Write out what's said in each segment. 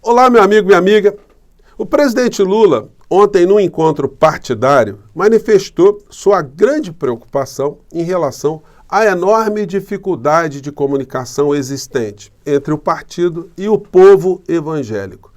Olá, meu amigo, minha amiga. O presidente Lula, ontem, num encontro partidário, manifestou sua grande preocupação em relação à enorme dificuldade de comunicação existente entre o partido e o povo evangélico.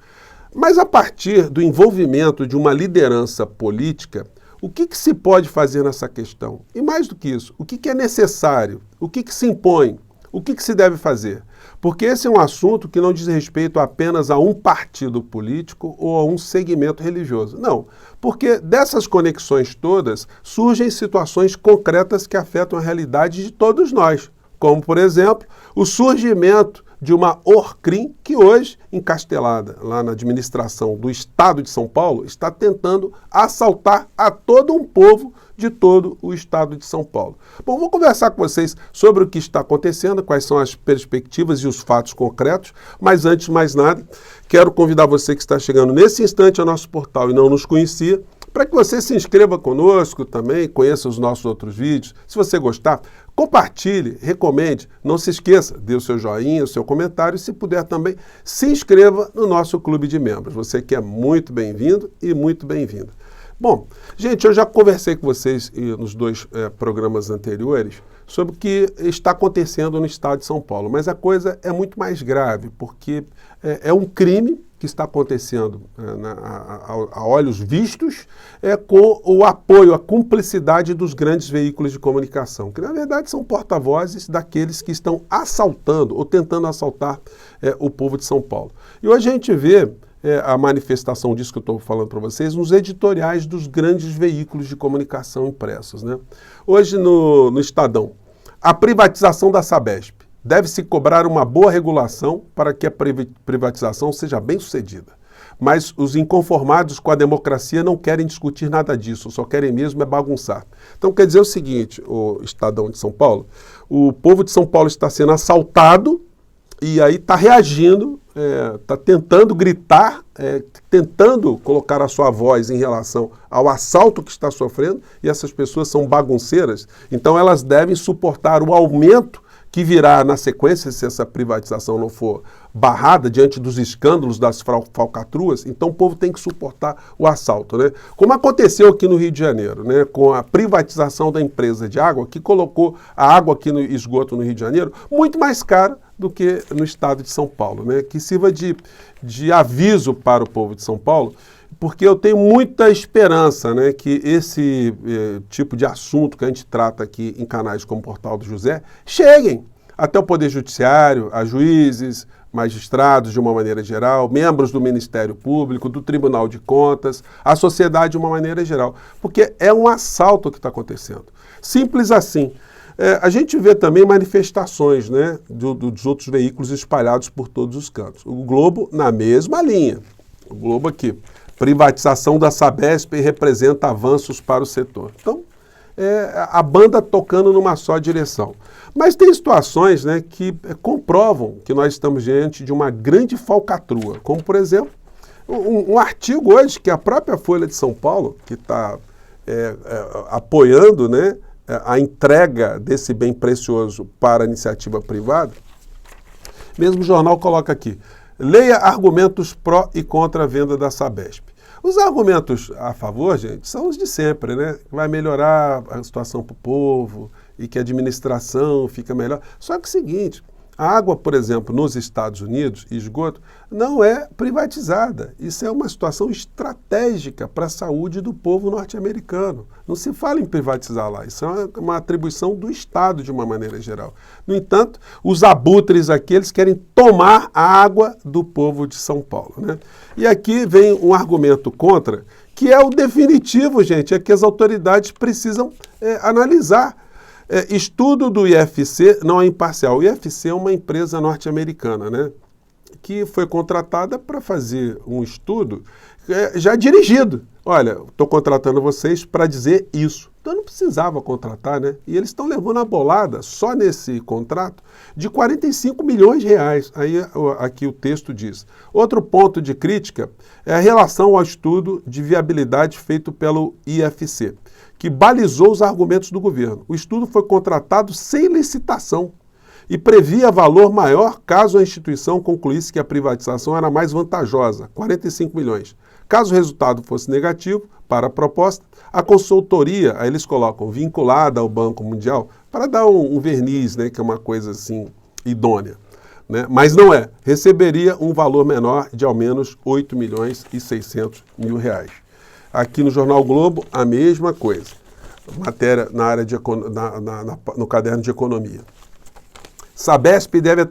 Mas a partir do envolvimento de uma liderança política, o que se pode fazer nessa questão? E mais do que isso, o que é necessário? O que se impõe? O que se deve fazer? Porque esse é um assunto que não diz respeito apenas a um partido político ou a um segmento religioso. Não, porque dessas conexões todas surgem situações concretas que afetam a realidade de todos nós. Como, por exemplo, o surgimento de uma Orcrim que hoje, encastelada lá na administração do Estado de São Paulo, está tentando assaltar a todo um povo de todo o Estado de São Paulo. Bom, vou conversar com vocês sobre o que está acontecendo, quais são as perspectivas e os fatos concretos, mas antes de mais nada, quero convidar você que está chegando nesse instante ao nosso portal e não nos conhecia, para que você se inscreva conosco também, conheça os nossos outros vídeos. Se você gostar, compartilhe, recomende, não se esqueça, dê o seu joinha, o seu comentário e, se puder também, se inscreva no nosso clube de membros. Você que é muito bem-vindo e muito bem-vinda. Bom, gente, eu já conversei com vocês nos dois programas anteriores sobre o que está acontecendo no estado de São Paulo, mas a coisa é muito mais grave, porque é um crime que está acontecendo a olhos vistos com o apoio, a cumplicidade dos grandes veículos de comunicação, que na verdade são porta-vozes daqueles que estão assaltando ou tentando assaltar o povo de São Paulo. E hoje a gente vê a manifestação disso que eu estou falando para vocês nos editoriais dos grandes veículos de comunicação impressos, né? Hoje no Estadão, a privatização da Sabesp. Deve-se cobrar uma boa regulação para que a privatização seja bem sucedida. Mas os inconformados com a democracia não querem discutir nada disso, só querem mesmo bagunçar. Então quer dizer o seguinte, o Estadão de São Paulo, o povo de São Paulo está sendo assaltado e aí está reagindo, está tentando gritar, tentando colocar a sua voz em relação ao assalto que está sofrendo, e essas pessoas são bagunceiras, então elas devem suportar o aumento que virá na sequência se essa privatização não for barrada diante dos escândalos das falcatruas. Então o povo tem que suportar o assalto, né? Como aconteceu aqui no Rio de Janeiro, né? Com a privatização da empresa de água, que colocou a água aqui no esgoto no Rio de Janeiro muito mais cara do que no estado de São Paulo, né? Que sirva de aviso para o povo de São Paulo, porque eu tenho muita esperança, né, que esse tipo de assunto que a gente trata aqui em canais como o Portal do José cheguem até o Poder Judiciário, a juízes, magistrados de uma maneira geral, membros do Ministério Público, do Tribunal de Contas, a sociedade de uma maneira geral, porque é um assalto que está acontecendo. Simples assim. A gente vê também manifestações, né, dos outros veículos espalhados por todos os cantos. O Globo na mesma linha. O Globo aqui. Privatização da Sabesp representa avanços para o setor. Então, a banda tocando numa só direção. Mas tem situações, né, que comprovam que nós estamos diante de uma grande falcatrua. Como, por exemplo, um artigo hoje que a própria Folha de São Paulo, que está apoiando, né, a entrega desse bem precioso para a iniciativa privada, mesmo o jornal coloca aqui: leia argumentos pró e contra a venda da Sabesp. Os argumentos a favor, gente, são os de sempre, né? Vai melhorar a situação para o povo e que a administração fica melhor. Só que é o seguinte, a água, por exemplo, nos Estados Unidos, esgoto, não é privatizada. Isso é uma situação estratégica para a saúde do povo norte-americano. Não se fala em privatizar lá. Isso é uma atribuição do Estado de uma maneira geral. No entanto, os abutres aqui, eles querem tomar a água do povo de São Paulo, né? E aqui vem um argumento contra, que é o definitivo, gente, é que as autoridades precisam analisar. Estudo do IFC não é imparcial. O IFC é uma empresa norte-americana, né, que foi contratada para fazer um estudo já dirigido. Olha, estou contratando vocês para dizer isso. Então não precisava contratar, né? E eles estão levando a bolada, só nesse contrato, de 45 milhões de reais. Aí aqui o texto diz. Outro ponto de crítica é a relação ao estudo de viabilidade feito pelo IFC, que balizou os argumentos do governo. O estudo foi contratado sem licitação e previa valor maior caso a instituição concluísse que a privatização era mais vantajosa, 45 milhões. Caso o resultado fosse negativo para a proposta, a consultoria, aí eles colocam vinculada ao Banco Mundial, para dar um verniz, né, que é uma coisa assim idônea, né? Mas não é, receberia um valor menor de ao menos 8 milhões e 600 mil reais. Aqui no Jornal Globo, a mesma coisa, matéria na área de, no caderno de economia. Sabesp deve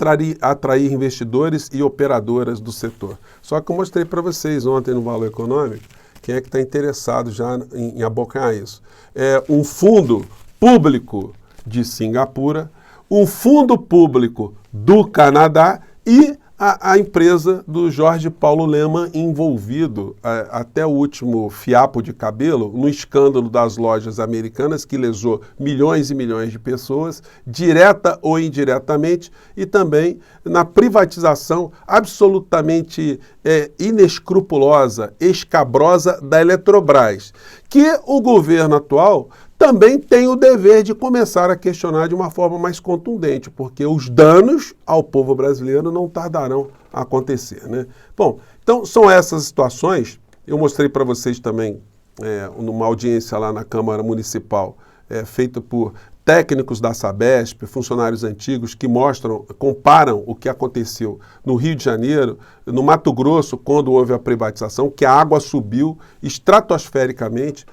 atrair investidores e operadoras do setor. Só que eu mostrei para vocês ontem no Valor Econômico, quem é que está interessado já em abocanhar isso. É um fundo público de Singapura, um fundo público do Canadá e a empresa do Jorge Paulo Lemann envolvido até o último fiapo de cabelo no escândalo das lojas americanas que lesou milhões e milhões de pessoas, direta ou indiretamente, e também na privatização absolutamente inescrupulosa, escabrosa da Eletrobras, que o governo atual também tem o dever de começar a questionar de uma forma mais contundente, porque os danos ao povo brasileiro não tardarão a acontecer, né? Bom, então são essas situações. Eu mostrei para vocês também, numa audiência lá na Câmara Municipal, feita por técnicos da Sabesp, funcionários antigos, que comparam o que aconteceu no Rio de Janeiro, no Mato Grosso, quando houve a privatização, que a água subiu estratosfericamente,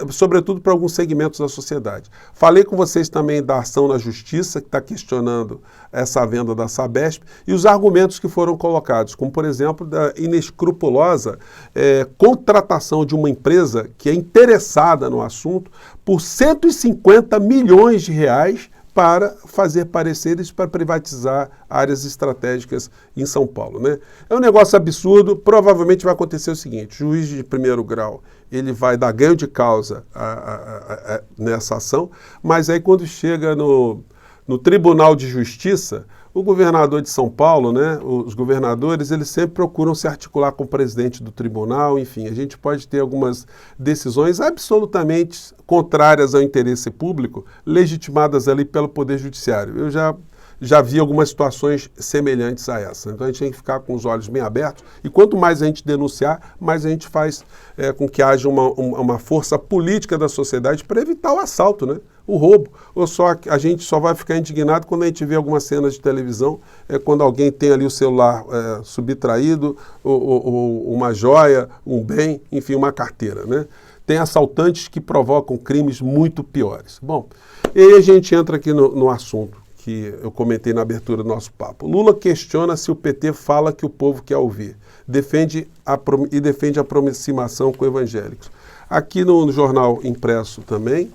sobretudo para alguns segmentos da sociedade. Falei com vocês também da ação na Justiça, que está questionando essa venda da Sabesp, e os argumentos que foram colocados, como, por exemplo, da inescrupulosa contratação de uma empresa que é interessada no assunto por 150 milhões de reais para fazer pareceres para privatizar áreas estratégicas em São Paulo, né? É um negócio absurdo. Provavelmente vai acontecer o seguinte: o juiz de primeiro grau ele vai dar ganho de causa nessa ação, mas aí quando chega no Tribunal de Justiça, o governador de São Paulo, né, os governadores, eles sempre procuram se articular com o presidente do tribunal, enfim, a gente pode ter algumas decisões absolutamente contrárias ao interesse público, legitimadas ali pelo Poder Judiciário. Eu já vi algumas situações semelhantes a essa. Então a gente tem que ficar com os olhos bem abertos e quanto mais a gente denunciar, mais a gente faz com que haja uma força política da sociedade para evitar o assalto, né? O roubo. Ou a gente só vai ficar indignado quando a gente vê algumas cenas de televisão, quando alguém tem ali o celular subtraído, ou uma joia, um bem, enfim, uma carteira, né? Tem assaltantes que provocam crimes muito piores. Bom, e aí a gente entra aqui no assunto que eu comentei na abertura do nosso papo. Lula questiona se o PT fala que o povo quer ouvir. Defende a aproximação com evangélicos. Aqui no jornal impresso também,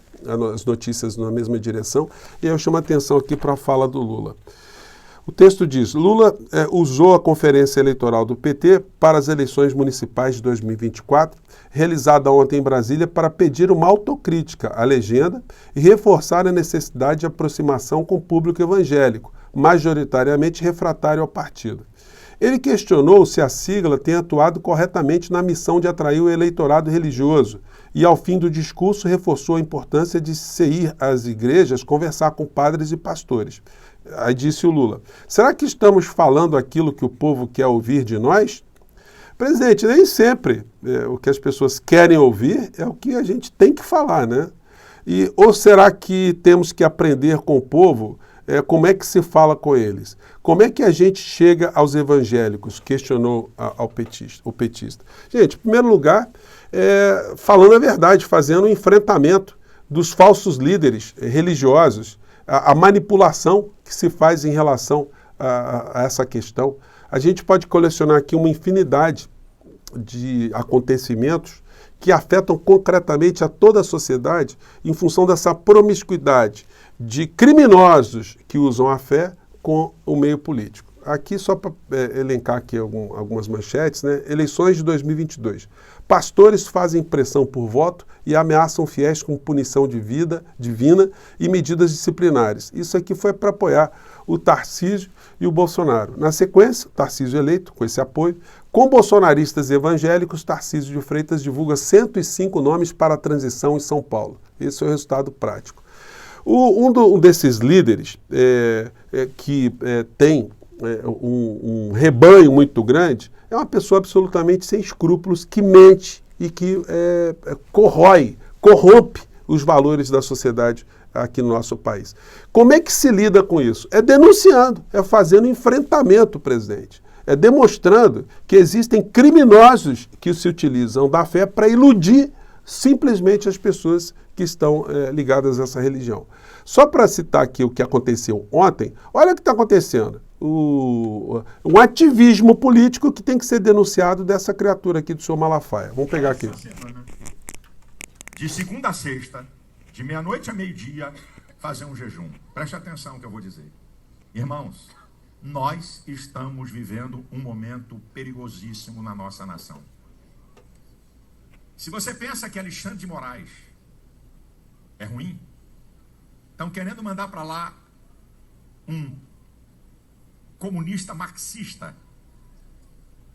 as notícias na mesma direção, e eu chamo a atenção aqui para a fala do Lula. O texto diz: Lula usou a conferência eleitoral do PT para as eleições municipais de 2024, realizada ontem em Brasília, para pedir uma autocrítica à legenda e reforçar a necessidade de aproximação com o público evangélico, majoritariamente refratário ao partido. Ele questionou se a sigla tem atuado corretamente na missão de atrair o eleitorado religioso e, ao fim do discurso, reforçou a importância de se ir às igrejas conversar com padres e pastores. Aí disse o Lula: será que estamos falando aquilo que o povo quer ouvir de nós? Presidente, nem sempre o que as pessoas querem ouvir é o que a gente tem que falar, né? Ou será que temos que aprender com o povo como é que se fala com eles? Como é que a gente chega aos evangélicos? Questionou o petista. Gente, em primeiro lugar, falando a verdade, fazendo um enfrentamento dos falsos líderes religiosos, a manipulação que se faz em relação a essa questão. A gente pode colecionar aqui uma infinidade de acontecimentos que afetam concretamente a toda a sociedade em função dessa promiscuidade de criminosos que usam a fé com o meio político. Aqui, só para elencar aqui algumas manchetes, né? Eleições de 2022. Pastores fazem pressão por voto e ameaçam fiéis com punição divina e medidas disciplinares. Isso aqui foi para apoiar o Tarcísio e o Bolsonaro. Na sequência, Tarcísio eleito, com esse apoio, com bolsonaristas evangélicos, Tarcísio de Freitas divulga 105 nomes para a transição em São Paulo. Esse é o resultado prático. Um desses líderes que tem um rebanho muito grande é uma pessoa absolutamente sem escrúpulos, que mente e que corrompe os valores da sociedade aqui no nosso país. Como é que se lida com isso? É denunciando, é fazendo enfrentamento, presidente. É demonstrando que existem criminosos que se utilizam da fé para iludir simplesmente as pessoas que estão ligadas a essa religião. Só para citar aqui o que aconteceu ontem, olha o que está acontecendo. Um ativismo político que tem que ser denunciado dessa criatura aqui do senhor Malafaia. Vamos pegar aqui. De segunda a sexta, de meia-noite a meio-dia, fazer um jejum. Preste atenção no que eu vou dizer. Irmãos, nós estamos vivendo um momento perigosíssimo na nossa nação. Se você pensa que Alexandre de Moraes é ruim, estão querendo mandar para lá um comunista marxista.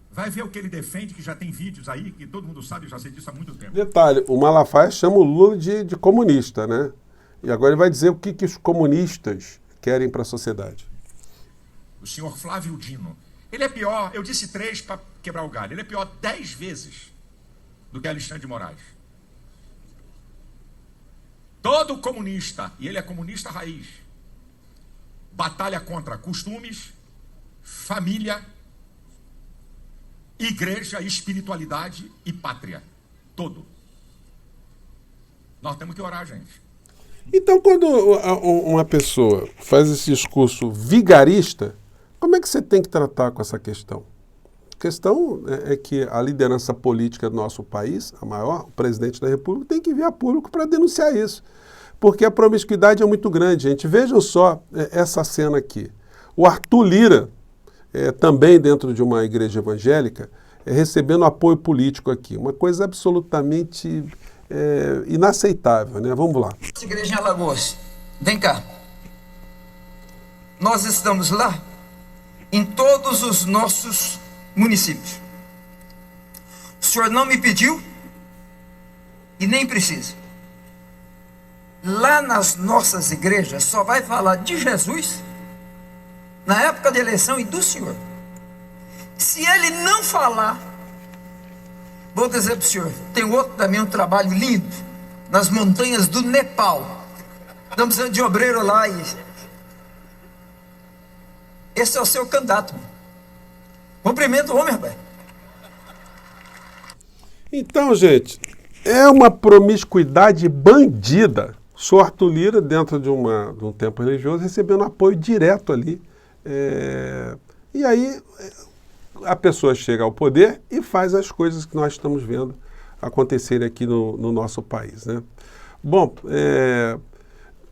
Vai ver o que ele defende, que já tem vídeos aí, que todo mundo sabe, eu já sei disso há muito tempo. Detalhe, o Malafaia chama o Lula de comunista, né? E agora ele vai dizer o que os comunistas querem para a sociedade. O senhor Flávio Dino. Ele é pior, eu disse 3 para quebrar o galho, ele é pior 10 vezes do que Alexandre de Moraes. Todo comunista, e ele é comunista raiz, batalha contra costumes, família, igreja, espiritualidade e pátria. Todo. Nós temos que orar, gente. Então, quando uma pessoa faz esse discurso vigarista, como é que você tem que tratar com essa questão? A questão é que a liderança política do nosso país, a maior, o presidente da República, tem que vir a público para denunciar isso. Porque a promiscuidade é muito grande, gente. Vejam só essa cena aqui. O Arthur Lira, também dentro de uma igreja evangélica, recebendo apoio político aqui. Uma coisa absolutamente inaceitável, né? Vamos lá. Essa igreja em Alagoas, vem cá. Nós estamos lá em todos os nossos municípios. O senhor não me pediu e nem precisa. Lá nas nossas igrejas só vai falar de Jesus na época da eleição e do senhor. Se ele não falar, vou dizer para o senhor, tem outro também, um trabalho lindo, nas montanhas do Nepal. Estamos precisando de obreiro lá e... Esse é o seu candidato. Cumprimento o homem, rapaz. Então, gente, é uma promiscuidade bandida. Sou Arthur Lira, dentro de um templo religioso, recebendo apoio direto ali. E aí a pessoa chega ao poder e faz as coisas que nós estamos vendo acontecerem aqui no nosso país, né? Bom,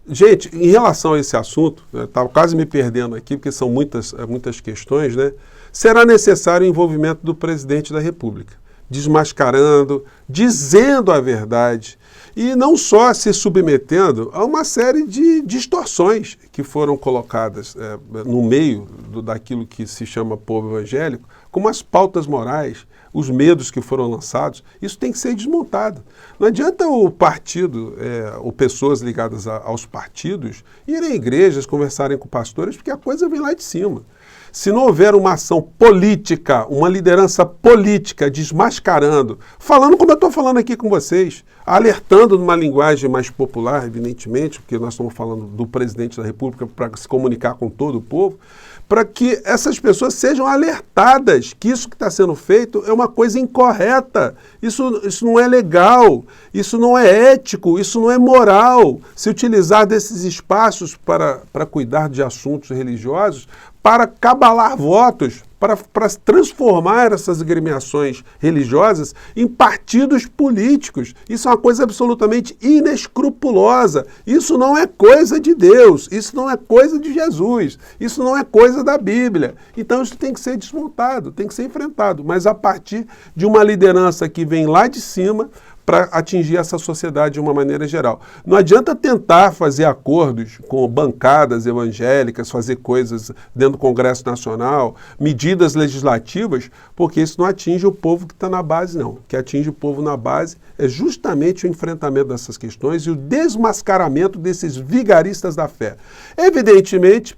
gente, em relação a esse assunto, eu estava quase me perdendo aqui, porque são muitas questões, né? Será necessário o envolvimento do presidente da República, desmascarando, dizendo a verdade, e não só se submetendo a uma série de distorções que foram colocadas no meio daquilo que se chama povo evangélico, como as pautas morais, os medos que foram lançados. Isso tem que ser desmontado. Não adianta o partido, ou pessoas ligadas aos partidos, irem à igrejas, conversarem com pastores, porque a coisa vem lá de cima. Se não houver uma ação política, uma liderança política desmascarando, falando como eu estou falando aqui com vocês, alertando numa linguagem mais popular, evidentemente, porque nós estamos falando do presidente da República para se comunicar com todo o povo, para que essas pessoas sejam alertadas que isso que está sendo feito é uma coisa incorreta, isso não é legal, isso não é ético, isso não é moral, se utilizar desses espaços para cuidar de assuntos religiosos, para cabalar votos, para transformar essas agremiações religiosas em partidos políticos. Isso é uma coisa absolutamente inescrupulosa. Isso não é coisa de Deus, isso não é coisa de Jesus, isso não é coisa da Bíblia. Então isso tem que ser desmontado, tem que ser enfrentado, mas a partir de uma liderança que vem lá de cima para atingir essa sociedade de uma maneira geral. Não adianta tentar fazer acordos com bancadas evangélicas, fazer coisas dentro do Congresso Nacional, medidas legislativas, porque isso não atinge o povo que está na base, não. O que atinge o povo na base é justamente o enfrentamento dessas questões e o desmascaramento desses vigaristas da fé. Evidentemente,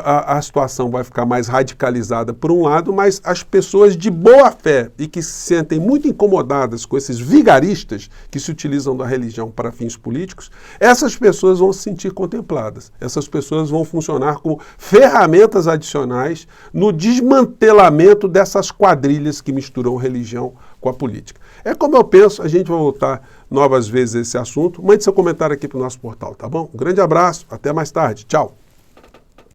a situação vai ficar mais radicalizada por um lado, mas as pessoas de boa fé e que se sentem muito incomodadas com esses vigaristas que se utilizam da religião para fins políticos, essas pessoas vão se sentir contempladas. Essas pessoas vão funcionar como ferramentas adicionais no desmantelamento dessas quadrilhas que misturam religião com a política. É como eu penso, a gente vai voltar novas vezes a esse assunto. Mande seu comentário aqui para o nosso portal, tá bom? Um grande abraço, até mais tarde. Tchau!